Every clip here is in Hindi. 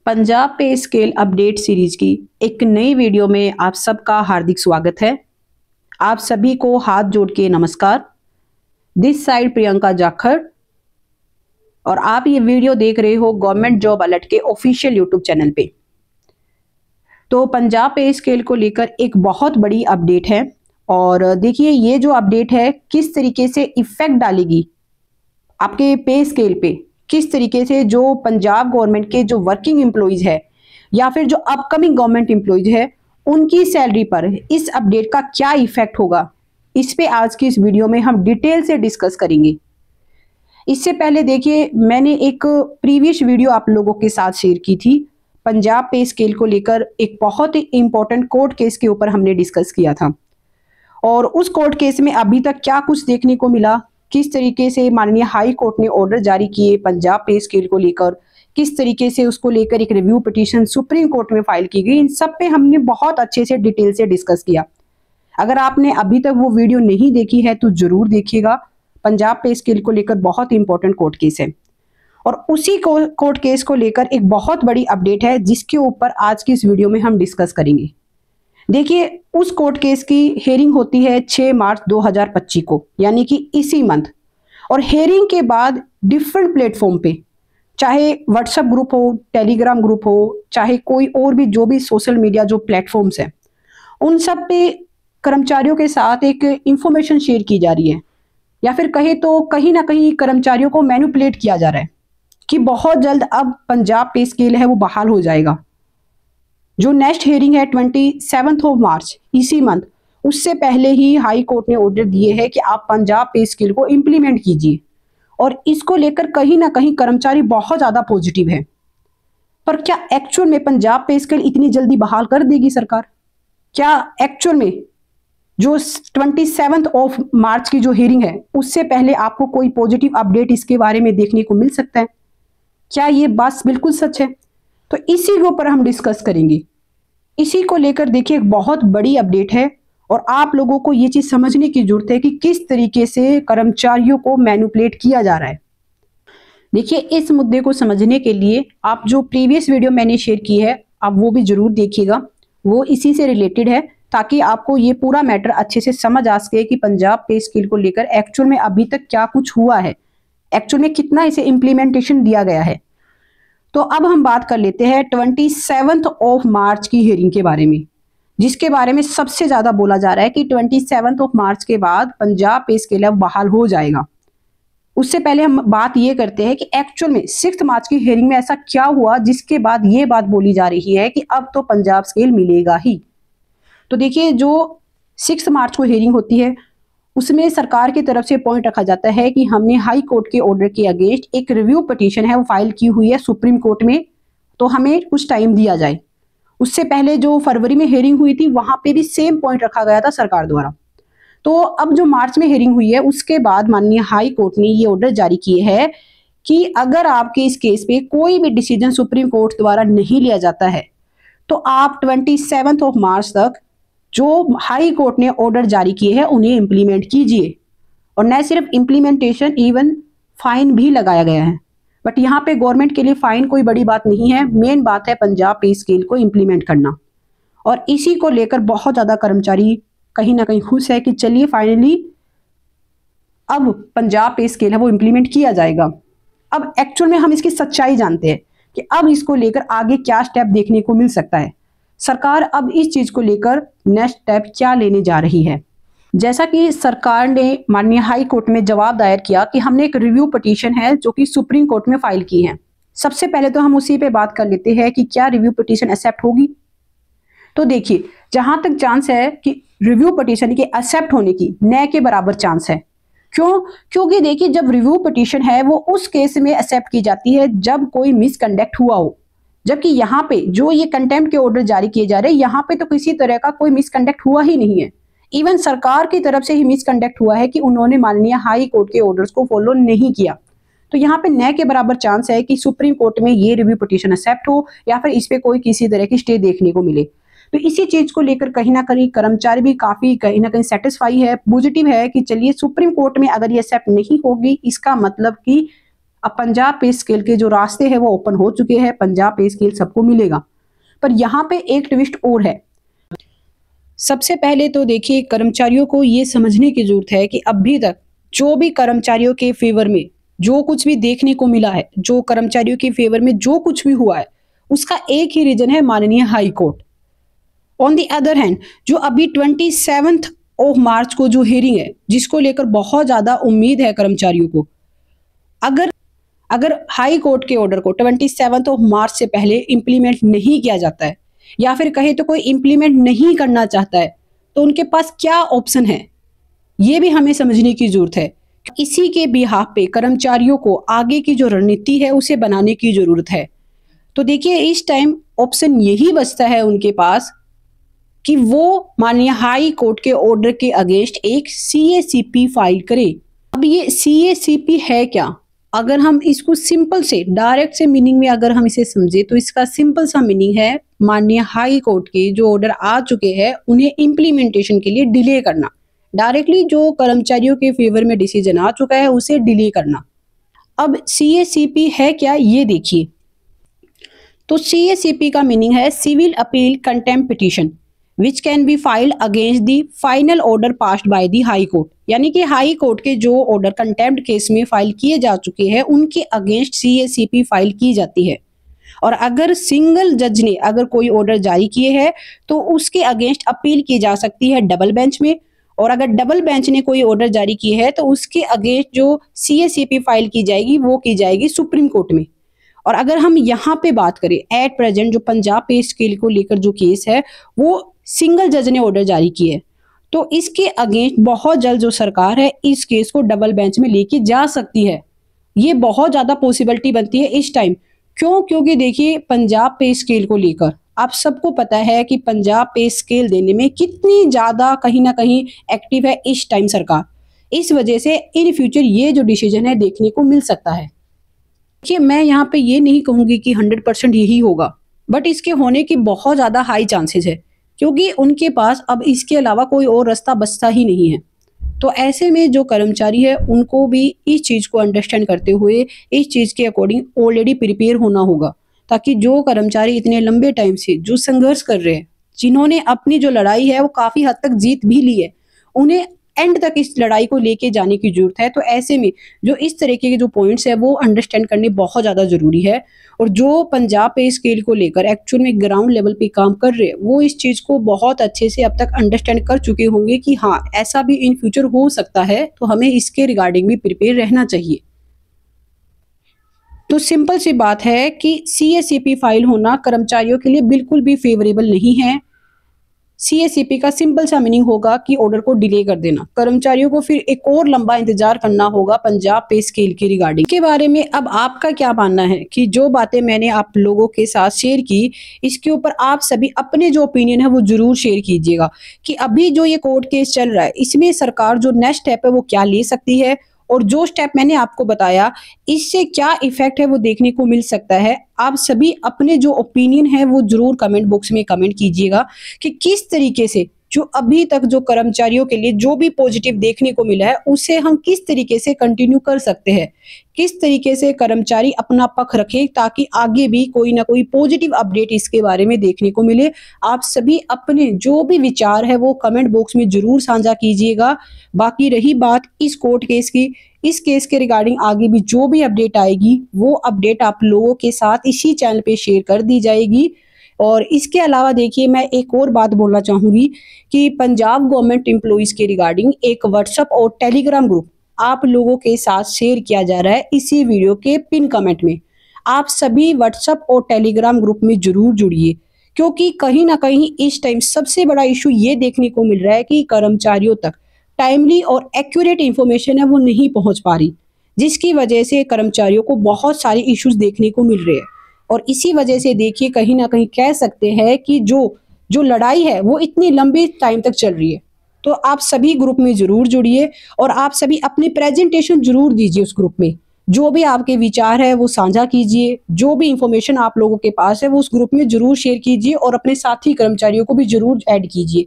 पंजाब पे स्केल अपडेट सीरीज की एक नई वीडियो में आप सबका हार्दिक स्वागत है। आप सभी को हाथ जोड़ के नमस्कार। दिस साइड प्रियंका जाखड़ और आप ये वीडियो देख रहे हो गवर्नमेंट जॉब अलर्ट के ऑफिशियल यूट्यूब चैनल पे। तो पंजाब पे स्केल को लेकर एक बहुत बड़ी अपडेट है और देखिए ये जो अपडेट है किस तरीके से इफेक्ट डालेगी आपके पे स्केल पे, किस तरीके से जो पंजाब गवर्नमेंट के जो वर्किंग एम्प्लॉइज है या फिर जो अपकमिंग गवर्नमेंट एम्प्लॉइज है उनकी सैलरी पर इस अपडेट का क्या इफेक्ट होगा, इस पे आज की इस वीडियो में हम डिटेल से डिस्कस करेंगे। इससे पहले देखिए मैंने एक प्रीवियस वीडियो आप लोगों के साथ शेयर की थी पंजाब पे स्केल को लेकर। एक बहुत ही इंपॉर्टेंट कोर्ट केस के ऊपर हमने डिस्कस किया था और उस कोर्ट केस में अभी तक क्या कुछ देखने को मिला, किस तरीके से माननीय हाई कोर्ट ने ऑर्डर जारी किए पंजाब पे स्केल को लेकर, किस तरीके से उसको लेकर एक रिव्यू पिटीशन सुप्रीम कोर्ट में फाइल की गई, इन सब पे हमने बहुत अच्छे से डिटेल से डिस्कस किया। अगर आपने अभी तक वो वीडियो नहीं देखी है तो जरूर देखिएगा। पंजाब पे स्केल को लेकर बहुत इंपॉर्टेंट कोर्ट केस है और उसी कोर्ट केस को लेकर एक बहुत बड़ी अपडेट है जिसके ऊपर आज की इस वीडियो में हम डिस्कस करेंगे। देखिए उस कोर्ट केस की हेयरिंग होती है 6 मार्च 2025 को, यानी कि इसी मंथ। और हेयरिंग के बाद डिफरेंट प्लेटफॉर्म पे, चाहे व्हाट्सएप ग्रुप हो, टेलीग्राम ग्रुप हो, चाहे कोई और भी जो भी सोशल मीडिया जो प्लेटफॉर्म्स हैं, उन सब पे कर्मचारियों के साथ एक इंफॉर्मेशन शेयर की जा रही है या फिर कहे तो कहीं ना कहीं कर्मचारियों को मैनिपुलेट किया जा रहा है कि बहुत जल्द अब पंजाब पे स्केल है वो बहाल हो जाएगा। जो नेक्स्ट हेयरिंग है 27 ऑफ मार्च इसी मंथ, उससे पहले ही हाई कोर्ट ने ऑर्डर दिए है कि आप पंजाब पे स्केल को इंप्लीमेंट कीजिए और इसको लेकर कहीं ना कहीं कर्मचारी बहुत ज्यादा पॉजिटिव है। पर क्या एक्चुअल में पंजाब पे स्केल इतनी जल्दी बहाल कर देगी सरकार? क्या एक्चुअल में जो 27 ऑफ मार्च की जो हेयरिंग है उससे पहले आपको कोई पॉजिटिव अपडेट इसके बारे में देखने को मिल सकता है? क्या ये बात बिल्कुल सच है? तो इसी के ऊपर हम डिस्कस करेंगे। इसी को लेकर देखिए एक बहुत बड़ी अपडेट है और आप लोगों को ये चीज समझने की जरूरत है कि किस तरीके से कर्मचारियों को मैनिपुलेट किया जा रहा है। देखिए इस मुद्दे को समझने के लिए आप जो प्रीवियस वीडियो मैंने शेयर की है आप वो भी जरूर देखिएगा, वो इसी से रिलेटेड है, ताकि आपको ये पूरा मैटर अच्छे से समझ आ सके कि पंजाब पे स्केल को लेकर एक्चुअल में अभी तक क्या कुछ हुआ है, एक्चुअल में कितना इसे इम्प्लीमेंटेशन दिया गया है। तो अब हम बात कर लेते हैं 27 ऑफ मार्च की हेयरिंग के बारे में, जिसके बारे में सबसे ज्यादा बोला जा रहा है कि 27 ऑफ मार्च के बाद पंजाब पे स्केल अब बहाल हो जाएगा। उससे पहले हम बात ये करते हैं कि एक्चुअल में 6 मार्च की हेयरिंग में ऐसा क्या हुआ जिसके बाद ये बात बोली जा रही है कि अब तो पंजाब स्केल मिलेगा ही। तो देखिए जो 6 मार्च को हेयरिंग होती है उसमें सरकार की तरफ से पॉइंट रखा जाता है कि हमने हाई कोर्ट के ऑर्डर के अगेंस्ट एक रिव्यू पिटीशन है वो फाइल की हुई है सुप्रीम कोर्ट में, तो हमें कुछ टाइम दिया जाए। उससे पहले जो फरवरी में हेयरिंग हुई थी वहां पे भी सेम पॉइंट रखा गया था सरकार द्वारा। तो अब जो मार्च में हेयरिंग हुई है उसके बाद माननीय हाई कोर्ट ने ये ऑर्डर जारी किए है कि अगर आपके इस केस पे कोई भी डिसीजन सुप्रीम कोर्ट द्वारा नहीं लिया जाता है तो आप 27 ऑफ मार्च तक जो हाई कोर्ट ने ऑर्डर जारी किए हैं उन्हें इंप्लीमेंट कीजिए। और न सिर्फ इंप्लीमेंटेशन, इवन फाइन भी लगाया गया है। बट यहाँ पे गवर्नमेंट के लिए फाइन कोई बड़ी बात नहीं है, मेन बात है पंजाब पे स्केल को इंप्लीमेंट करना। और इसी को लेकर बहुत ज्यादा कर्मचारी कहीं ना कहीं खुश है कि चलिए फाइनली अब पंजाब पे स्केल है वो इंप्लीमेंट किया जाएगा। अब एक्चुअल में हम इसकी सच्चाई जानते हैं कि अब इसको लेकर आगे क्या स्टेप देखने को मिल सकता है, सरकार अब इस चीज को लेकर नेक्स्ट स्टेप क्या लेने जा रही है। जैसा कि सरकार ने माननीय हाई कोर्ट में जवाब दायर किया कि हमने एक रिव्यू पिटीशन है जो कि सुप्रीम कोर्ट में फाइल की है। सबसे पहले तो हम उसी पे बात कर लेते हैं कि क्या रिव्यू पिटीशन एक्सेप्ट होगी। तो देखिए जहां तक चांस है कि रिव्यू पिटीशन के एक्सेप्ट होने की न के बराबर चांस है। क्यों? क्योंकि देखिए जब रिव्यू पिटीशन है वो उस केस में एक्सेप्ट की जाती है जब कोई मिसकंडक्ट हुआ हो, जबकि यहाँ पे जो ये कंटेम्प्ट के ऑर्डर जारी किए जा रहे हैं यहाँ पे तो किसी तरह का कोई मिसकंडक्ट हुआ ही नहीं है। इवन सरकार की तरफ से ही मिसकंडक्ट हुआ है कि उन्होंने माननीय हाई कोर्ट के ऑर्डर्स को फॉलो नहीं किया। तो यहाँ पे न के बराबर चांस है कि सुप्रीम कोर्ट में ये रिव्यू पिटीशन एक्सेप्ट हो या फिर इस पे कोई किसी तरह की स्टे देखने को मिले। तो इसी चीज को लेकर कहीं ना कहीं कर्मचारी भी काफी कहीं ना कहीं सेटिस्फाई है, पॉजिटिव है कि चलिए सुप्रीम कोर्ट में अगर ये एक्सेप्ट नहीं होगी इसका मतलब कि अब पंजाब पे स्केल के जो रास्ते हैं वो ओपन हो चुके हैं, पंजाब पे स्केल सबको मिलेगा। पर यहाँ पे एक ट्विस्ट और है। सबसे पहले तो देखिए, कर्मचारियों को ये समझने की जरूरत है कि अभी तक जो भी कर्मचारियों के फेवर में जो कुछ भी देखने को मिला है, जो कर्मचारियों के फेवर में जो कुछ भी हुआ है, उसका एक ही रीजन है, माननीय high court. On the other hand, जो अभी 27 ऑफ मार्च को जो हियरिंग है, जिसको लेकर बहुत ज्यादा उम्मीद है कर्मचारियों को, अगर हाई कोर्ट के ऑर्डर को 27 ऑफ मार्च से पहले इंप्लीमेंट नहीं किया जाता है, या फिर कहे तो कोई इंप्लीमेंट नहीं करना चाहता है, तो उनके पास क्या ऑप्शन है, ये भी हमें समझने की जरूरत है। इसी के बिहाफ पे कर्मचारियों को आगे की जो रणनीति है उसे बनाने की जरूरत है। तो देखिए, इस टाइम ऑप्शन यही बचता है उनके पास कि वो माननीय हाई कोर्ट के ऑर्डर के अगेंस्ट एक CACP फाइल करे। अब ये CACP है क्या? अगर हम इसको सिंपल से डायरेक्ट से मीनिंग में अगर हम इसे समझे तो इसका सिंपल सा मीनिंग है, माननीय हाई कोर्ट के जो ऑर्डर आ चुके हैं उन्हें इंप्लीमेंटेशन के लिए डिले करना। डायरेक्टली जो कर्मचारियों के फेवर में डिसीजन आ चुका है उसे डिले करना। अब CACP है क्या, ये देखिए। तो CACP का मीनिंग है civil appeal contempt petition which can be filed against the final order passed by the high court. यानी कि हाई कोर्ट के जो ऑर्डर कंटेम्प्ट केस में फाइल किए जा चुके हैं उनके अगेंस्ट CACP फाइल की जाती है। और अगर सिंगल जज ने अगर कोई ऑर्डर जारी किए हैं तो उसके अगेंस्ट अपील की जा सकती है डबल बेंच में, और अगर डबल बेंच ने कोई ऑर्डर जारी किए है तो उसके अगेंस्ट जो CACP फाइल की जाएगी वो की जाएगी सुप्रीम कोर्ट में। और अगर हम यहाँ पे बात करें, एट प्रेजेंट जो पंजाब पे स्केल को लेकर जो केस है वो सिंगल जज ने ऑर्डर जारी किए, तो इसके अगेंस्ट बहुत जल्द जो सरकार है इस केस को डबल बेंच में लेके जा सकती है। ये बहुत ज्यादा पॉसिबिलिटी बनती है इस टाइम। क्यों? क्योंकि देखिए, पंजाब पे स्केल को लेकर आप सबको पता है कि पंजाब पे स्केल देने में कितनी ज्यादा कहीं ना कहीं एक्टिव है इस टाइम सरकार। इस वजह से इन फ्यूचर ये जो डिसीजन है देखने को मिल सकता है। देखिए, मैं यहाँ पे ये नहीं कहूंगी कि 100% यही होगा, बट इसके होने की बहुत ज्यादा हाई चांसेस है, क्योंकि उनके पास अब इसके अलावा कोई और रास्ता बचता ही नहीं है। तो ऐसे में जो कर्मचारी है उनको भी इस चीज को अंडरस्टैंड करते हुए इस चीज के अकॉर्डिंग ऑलरेडी प्रिपेयर होना होगा, ताकि जो कर्मचारी इतने लंबे टाइम से जो संघर्ष कर रहे हैं, जिन्होंने अपनी जो लड़ाई है वो काफी हद तक जीत भी ली है, उन्हें एंड तक इस लड़ाई को लेके जाने की जरूरत है। तो ऐसे में जो इस तरीके के जो पॉइंट्स है वो अंडरस्टैंड करने बहुत ज्यादा जरूरी है। और जो पंजाब पे स्केल को लेकर एक्चुअल में ग्राउंड लेवल पे काम कर रहे हैं वो इस चीज को बहुत अच्छे से अब तक अंडरस्टैंड कर चुके होंगे कि हाँ, ऐसा भी इन फ्यूचर हो सकता है, तो हमें इसके रिगार्डिंग भी प्रिपेयर रहना चाहिए। तो सिंपल सी बात है कि CACP फाइल होना कर्मचारियों के लिए बिल्कुल भी फेवरेबल नहीं है। CACP का सिंपल सा मीनिंग होगा कि ऑर्डर को डिले कर देना। कर्मचारियों को फिर एक और लंबा इंतजार करना होगा पंजाब पे स्केल के रिगार्डिंग के बारे में। अब आपका क्या मानना है कि जो बातें मैंने आप लोगों के साथ शेयर की, इसके ऊपर आप सभी अपने जो ओपिनियन है वो जरूर शेयर कीजिएगा कि अभी जो ये कोर्ट केस चल रहा है इसमें सरकार जो नेक्स्ट स्टेप है वो क्या ले सकती है, और जो स्टेप मैंने आपको बताया इससे क्या इफेक्ट है वो देखने को मिल सकता है। आप सभी अपने जो ओपिनियन है वो जरूर कमेंट बॉक्स में कमेंट कीजिएगा कि किस तरीके से जो अभी तक जो कर्मचारियों के लिए जो भी पॉजिटिव देखने को मिला है उसे हम किस तरीके से कंटिन्यू कर सकते हैं, किस तरीके से कर्मचारी अपना पक्ष रखे ताकि आगे भी कोई ना कोई पॉजिटिव अपडेट इसके बारे में देखने को मिले। आप सभी अपने जो भी विचार है वो कमेंट बॉक्स में जरूर साझा कीजिएगा। बाकी रही बात इस कोर्ट केस की, इस केस के रिगार्डिंग आगे भी जो भी अपडेट आएगी वो अपडेट आप लोगों के साथ इसी चैनल पे शेयर कर दी जाएगी। और इसके अलावा देखिए, मैं एक और बात बोलना चाहूंगी कि पंजाब गवर्नमेंट एम्प्लॉइज के रिगार्डिंग एक व्हाट्सएप और टेलीग्राम ग्रुप आप लोगों के साथ शेयर किया जा रहा है इसी वीडियो के पिन कमेंट में। आप सभी व्हाट्सएप और टेलीग्राम ग्रुप में जरूर जुड़िए, क्योंकि कहीं ना कहीं इस टाइम सबसे बड़ा इशू ये देखने को मिल रहा है कि कर्मचारियों तक टाइमली और एक्यूरेट इंफॉर्मेशन है वो नहीं पहुंच पा रही, जिसकी वजह से कर्मचारियों को बहुत सारे इश्यूज देखने को मिल रहे हैं। और इसी वजह से देखिए, कहीं ना कहीं कह सकते हैं कि जो लड़ाई है वो इतनी लंबे टाइम तक चल रही है। तो आप सभी ग्रुप में जरूर जुड़िए और आप सभी अपनी प्रेजेंटेशन जरूर दीजिए उस ग्रुप में। जो भी आपके विचार है वो साझा कीजिए, जो भी इंफॉर्मेशन आप लोगों के पास है वो उस ग्रुप में जरूर शेयर कीजिए और अपने साथी कर्मचारियों को भी जरूर ऐड कीजिए।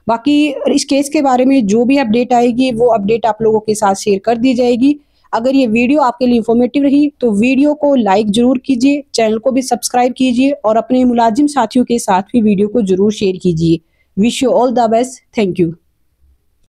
बाकी इस केस के बारे में जो भी अपडेट आएगी वो अपडेट आप लोगों के साथ शेयर कर दी जाएगी। अगर ये वीडियो आपके लिए इंफॉर्मेटिव रही तो वीडियो को लाइक जरूर कीजिए, चैनल को भी सब्सक्राइब कीजिए और अपने मुलाजिम साथियों के साथ भी वीडियो को जरूर शेयर कीजिए। Wish you all the best. Thank you.